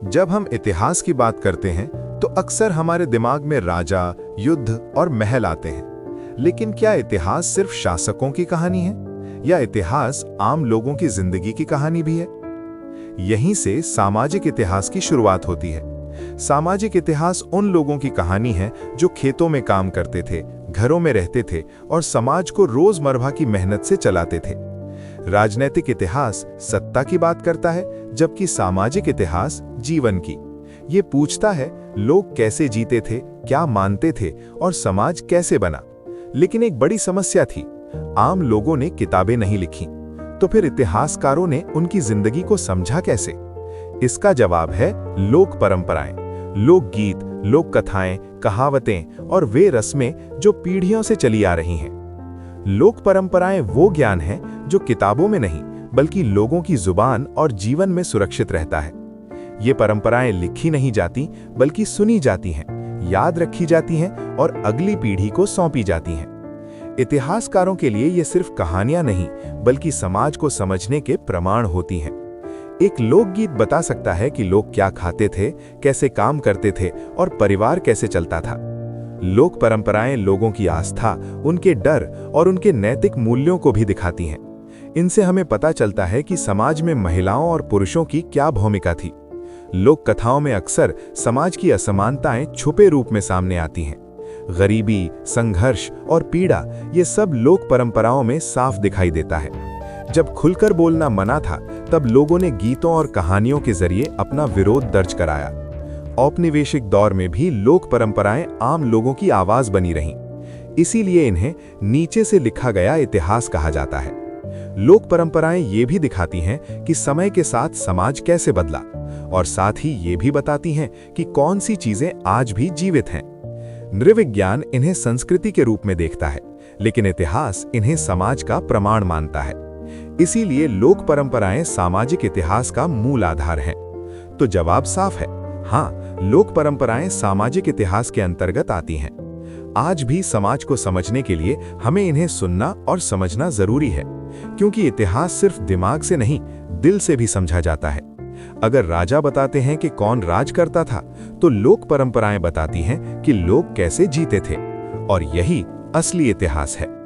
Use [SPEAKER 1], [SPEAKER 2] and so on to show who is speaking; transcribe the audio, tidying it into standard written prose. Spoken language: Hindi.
[SPEAKER 1] जब हम इतिहास की बात करते हैं तो अक्सर हमारे दिमाग में राजा, युद्ध और महल आते हैं। लेकिन क्या इतिहास सिर्फ शासकों की कहानी है या इतिहास आम लोगों की जिंदगी की कहानी भी है? यहीं से सामाजिक इतिहास की शुरुआत होती है। सामाजिक इतिहास उन लोगों की कहानी है जो खेतों में काम करते थे, घरों में रहते थे और समाज को रोजमर्रा की मेहनत से चलाते थे। राजनैतिक इतिहास सत्ता की बात करता है, जबकि सामाजिक इतिहास जीवन की। ये पूछता है लोग कैसे जीते थे, क्या मानते थे और समाज कैसे बना। लेकिन एक बड़ी समस्या थी, आम लोगों ने किताबें नहीं लिखी, तो फिर इतिहासकारों ने उनकी जिंदगी को समझा कैसे? इसका जवाब है लोक परंपराएं, लोकगीत, लोक कथाएं, कहावतें और वे रस्में जो पीढ़ियों से चली आ रही हैं। लोक परंपराएं वो ज्ञान है जो किताबों में नहीं बल्कि लोगों की जुबान और जीवन में सुरक्षित रहता है। ये परंपराएं लिखी नहीं जाती बल्कि सुनी जाती हैं, याद रखी जाती हैं और अगली पीढ़ी को सौंपी जाती हैं। इतिहासकारों के लिए ये सिर्फ कहानियां नहीं बल्कि समाज को समझने के प्रमाण होती हैं। एक लोकगीत बता सकता है कि लोग क्या खाते थे, कैसे काम करते थे और परिवार कैसे चलता था। लोक परंपराएं लोगों की आस्था, उनके डर और उनके नैतिक मूल्यों को भी दिखाती हैं। इनसे हमें पता चलता है कि समाज में महिलाओं और पुरुषों की क्या भूमिका थी। लोक कथाओं में अक्सर समाज की असमानताएं छुपे रूप में सामने आती हैं। गरीबी, संघर्ष और पीड़ा, ये सब लोक परंपराओं में साफ दिखाई देता है। जब खुलकर बोलना मना था, तब लोगों ने गीतों और कहानियों के जरिए अपना विरोध दर्ज कराया। औपनिवेशिक दौर में भी लोक परंपराएं आम लोगों की आवाज बनी रहीं। इसीलिए इन्हें नीचे से लिखा गया इतिहास कहा जाता है। लोक परंपराएं ये भी दिखाती हैं कि समय के साथ समाज कैसे बदला और साथ ही ये भी बताती हैं कि कौन सी चीजें आज भी जीवित हैं। नृविज्ञान इन्हें संस्कृति के रूप में देखता है, लेकिन इतिहास इन्हें समाज का प्रमाण मानता है। इसीलिए लोक परंपराएं सामाजिक इतिहास का मूल आधार हैं। तो जवाब साफ है, हाँ, लोक परंपराएं सामाजिक इतिहास के अंतर्गत आती हैं। आज भी समाज को समझने के लिए हमें इन्हें सुनना और समझना जरूरी है, क्योंकि इतिहास सिर्फ दिमाग से नहीं, दिल से भी समझा जाता है। अगर राजा बताते हैं कि कौन राज करता था, तो लोक परंपराएं बताती हैं कि लोग कैसे जीते थे, और यही असली इतिहास है।